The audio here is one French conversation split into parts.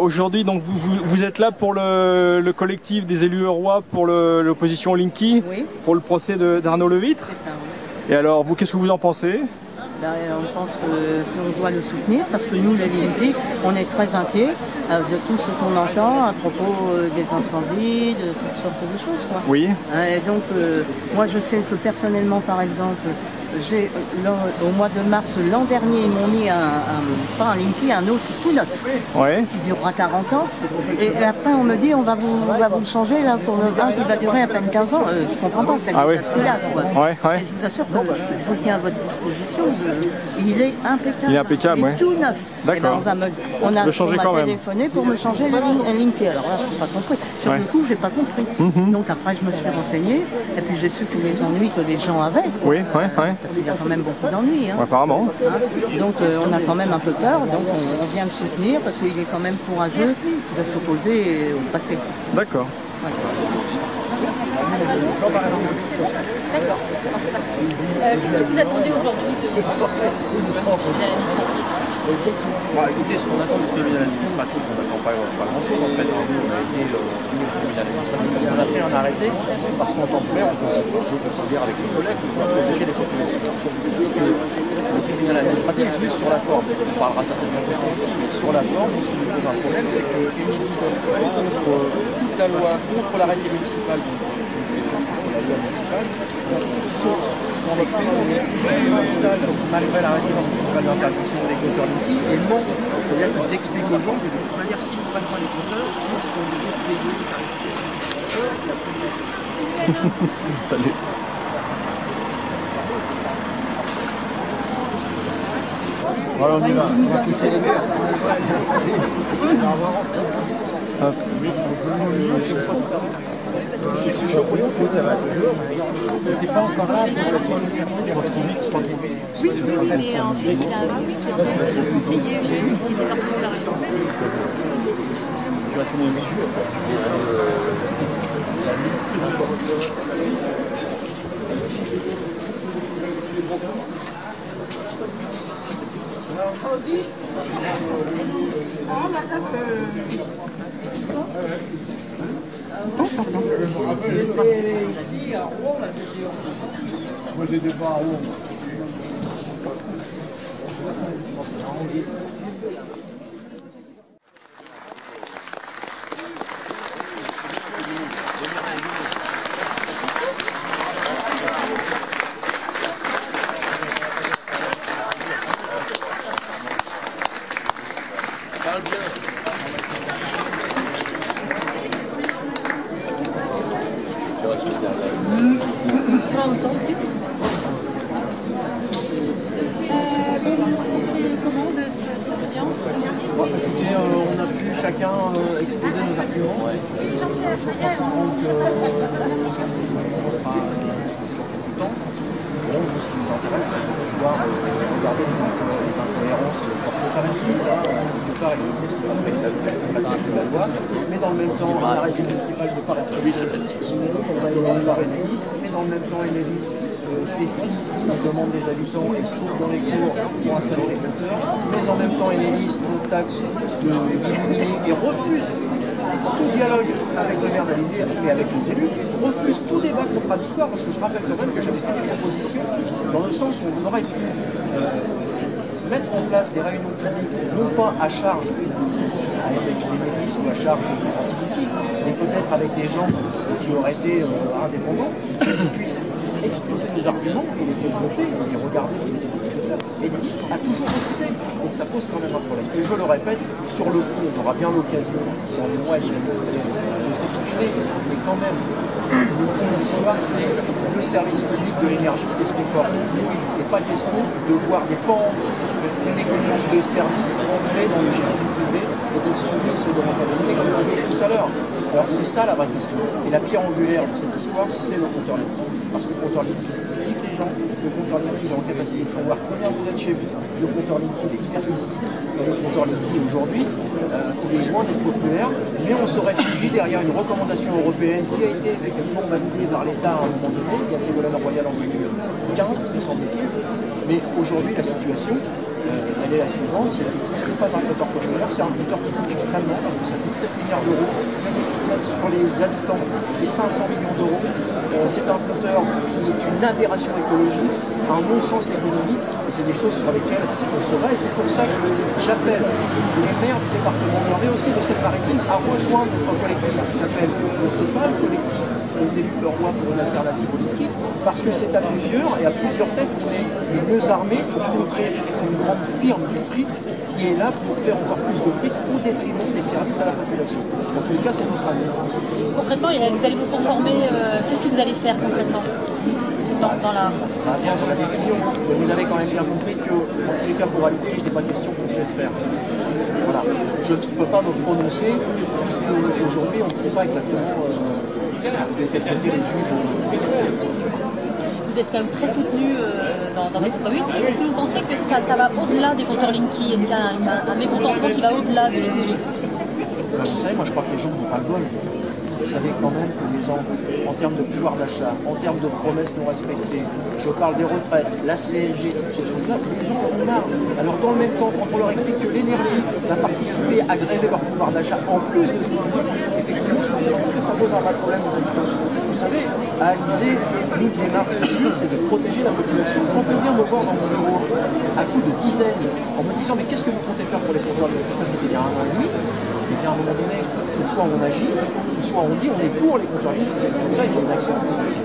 Aujourd'hui, donc vous êtes là pour le collectif des élus eurois pour l'opposition Linky, oui, pour le procès d'Arnaud Levitre. c'est ça, oui. Et alors, vous, qu'est-ce que vous en pensez? Ben, on pense qu'on doit le soutenir parce que nous, les Linky, on est très inquiets de tout ce qu'on entend à propos des incendies, de toutes sortes de choses, quoi. Oui. Et donc, moi, je sais que personnellement, par exemple, au mois de mars l'an dernier, ils m'ont mis pas un Linky, un autre tout neuf, Ouais. qui durera 40 ans. Et après, on me dit, on va vous le changer là, pour le un qui va durer à peine 15 ans. Je comprends pas, c'est Ah oui. là, quoi. Ouais, ouais. Et je vous assure que je vous tiens à votre disposition. Il est impeccable. Il est impeccable, il est ouais. tout neuf. D'accord. Eh ben, on Le changer quand m'a même. téléphoné pour me changer un Linky. Alors là, je n'ai pas compris. Sur Ouais. le coup, j'ai pas compris. Donc après, je me suis renseignée. Et puis j'ai su tous les ennuis que les gens avaient. Oui, ouais, ouais. Parce qu'il y a quand même beaucoup d'ennuis. Hein. Apparemment. Donc on a quand même un peu peur, donc on vient le soutenir parce qu'il est quand même courageux de s'opposer au passé. D'accord. D'accord, c'est parti. Qu'est-ce que vous attendez aujourd'hui de l'administratif? Écoutez, ce qu'on attend du tribunal administratif, on n'attend pas grand-chose en fait. Nous, on a été au tribunal administratif parce qu'on a pris un arrêté, parce qu'en tant que maire, je considère avec mes collègues qu'on doit protéger les populations. Le tribunal administratif, juste sur la forme, on parlera certainement de ça ici, mais sur la forme, ce qui nous pose un problème, c'est qu'Enedis, contre toute la loi, contre l'arrêté municipal, la loi municipale, saute dans notre pays, on installe, malgré l'arrêté municipal d'interdiction des compteurs Linky, et ment. C'est-à-dire qu'ils expliquent aux gens que de toute manière, s'ils ne prennent pas les compteurs, ils seront obligés de payer les tarifs. Salut. Voilà, on y va. On va pousser les verres. Hop. T'es pas encore là pour le Oui, mais ensuite, il a conseillé, je suis ici département de la région. Situation de mesure. Moi j'ai des pas à Rouen. Comment de cette audience? Écoutez, on a pu chacun exposer nos arguments. Jean-Pierre, ça y est, Bon, nous, ce qui nous intéresse, c'est de pouvoir regarder les incohérences portées par Enedis. D'une part, Enedis qui va respecter la loi, mais dans le même temps, l'arrêté municipal ne pas respecter par Enedis, mais dans le même temps, Enedis fait fi aux demandes des habitants et saute dans les cours pour installer les compteurs, mais en même temps, Enedis taxe d'éliminer et refuse tout dialogue avec le maire d'Alizé et avec ses élus, refuse tout débat contradictoire, parce que je rappelle quand même que j'avais fait des propositions dans le sens où on aurait pu mettre en place des réunions publiques, non pas à charge avec des milices ou à charge anti-politique, mais peut-être avec des gens qui auraient été indépendants, qui puissent exposer des arguments et les confronter et regarder ce qui était possible de faire. Et l'Église a toujours refusé, donc ça pose quand même un problème. Et je le répète, sur le fond, on aura bien l'occasion, dans les mois et les années, de s'exprimer, mais quand même, le fond de l'histoire, c'est le service public de l'énergie, c'est ce qui est fort. Il n'est pas question de voir des pans d'une économie de services entrer dans le génie privé et de soumis sur de rentabilité, comme on l'a dit tout à l'heure. Alors c'est ça la vraie question. Et la pierre angulaire de cette histoire, c'est le compteur Linky. Parce que le compteur Linky explique les gens, le compteur Linky est en capacité de savoir combien vous êtes chez vous, le compteur Linky est expertise, le compteur Linky aujourd'hui, il est loin d'être populaire, mais on se réfugie derrière une recommandation européenne qui a été effectivement validée par l'État à un moment donné. Il y a Ségolène Royal en 2015, me semble-t-il. Mais aujourd'hui, la situation, elle est la suivante, c'est que ce n'est pas un compteur populaire, c'est un compteur qui coûte extrêmement, parce que ça coûte 7 milliards d'euros. Le bénéfice net sur les habitants, c'est 500 millions d'euros. C'est un compteur qui est une aberration écologique, un non-sens économique, et c'est des choses sur lesquelles on se bat, et c'est pour ça que j'appelle les maires du département de l'Eure et aussi de Seine-Maritime à rejoindre notre collectif qui s'appelle le CEPA, le collectif des élus leurois pour une alternative au liquide, parce que c'est à plusieurs et à plusieurs têtes qu'on est les mieux armés pour contrer une grande firme du fric qui est là pour faire encore plus de fric au détriment des services à la population. En tous les cas, c'est notre avis. Concrètement, vous allez vous conformer, qu'est-ce que vous allez faire concrètement dans la... Bien dans la décision, mais vous avez quand même bien compris que, en tous les cas, pour réaliser, il n'était pas question qu'on se laisse faire. Voilà. Je ne peux pas me prononcer, puisque aujourd'hui, on ne sait pas exactement de quel côté les juges. Vous êtes quand même très soutenu dans votre commune. Est-ce que vous pensez que ça va au-delà des compteurs Linky? Est-ce qu'il y a un mécontentement qui va au-delà de l'énergie? Vous savez, moi je crois que les gens n'ont pas le bol. Vous savez quand même que les gens, en termes de pouvoir d'achat, en termes de promesses non respectées, je parle des retraites, la CSG, toutes ces choses-là, les gens en ont marre. Alors dans le même temps, quand on leur explique que l'énergie va participer à gréver leur pouvoir d'achat en plus de ces trucs, effectivement, je pense que ça pose un vrai problème aux habitants. Vous savez, à Alizé, nous, le démarche c'est de protéger la population. Quand on vient me voir dans mon bureau, à coup de dizaines, en me disant mais qu'est-ce que vous comptez faire pour les comptoirs de ça, c'était il y a 1 an et demi. Et bien à un moment donné, c'est soit on agit, soit on dit on est pour les comptoirs libres. Donc là, il faut une action.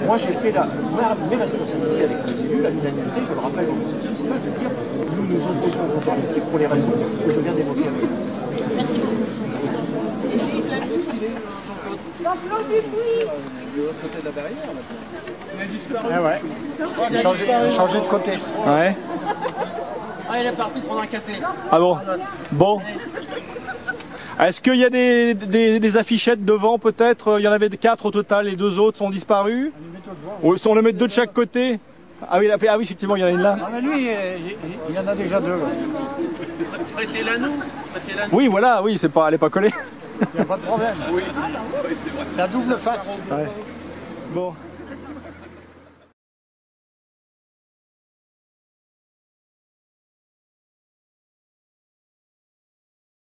Moi, j'ai pris mes responsabilités avec les élus, à l'unanimité, je le rappelle dans le conseil municipal, de dire nous nous opposons aux comptoirs libres pour les raisons que je viens d'évoquer avec vous. Merci beaucoup. De l'autre côté de la barrière, maintenant. Il a disparu. Ah ouais. Changer de côté. Ouais. Ah, il est parti prendre un café. Ah bon. Bon. Est-ce qu'il y a des affichettes devant peut-être? Il y en avait 4 au total, les 2 autres sont disparus? Ou on les met 2 de chaque côté? Ah oui, effectivement, il y en a une là. Ah, mais lui, il y en a déjà 2. Prêtez-la nous. Oui, voilà, oui, elle n'est pas collée. Il n'y a pas de problème. Oui, c'est vrai. C'est à double face. Ouais. Bon.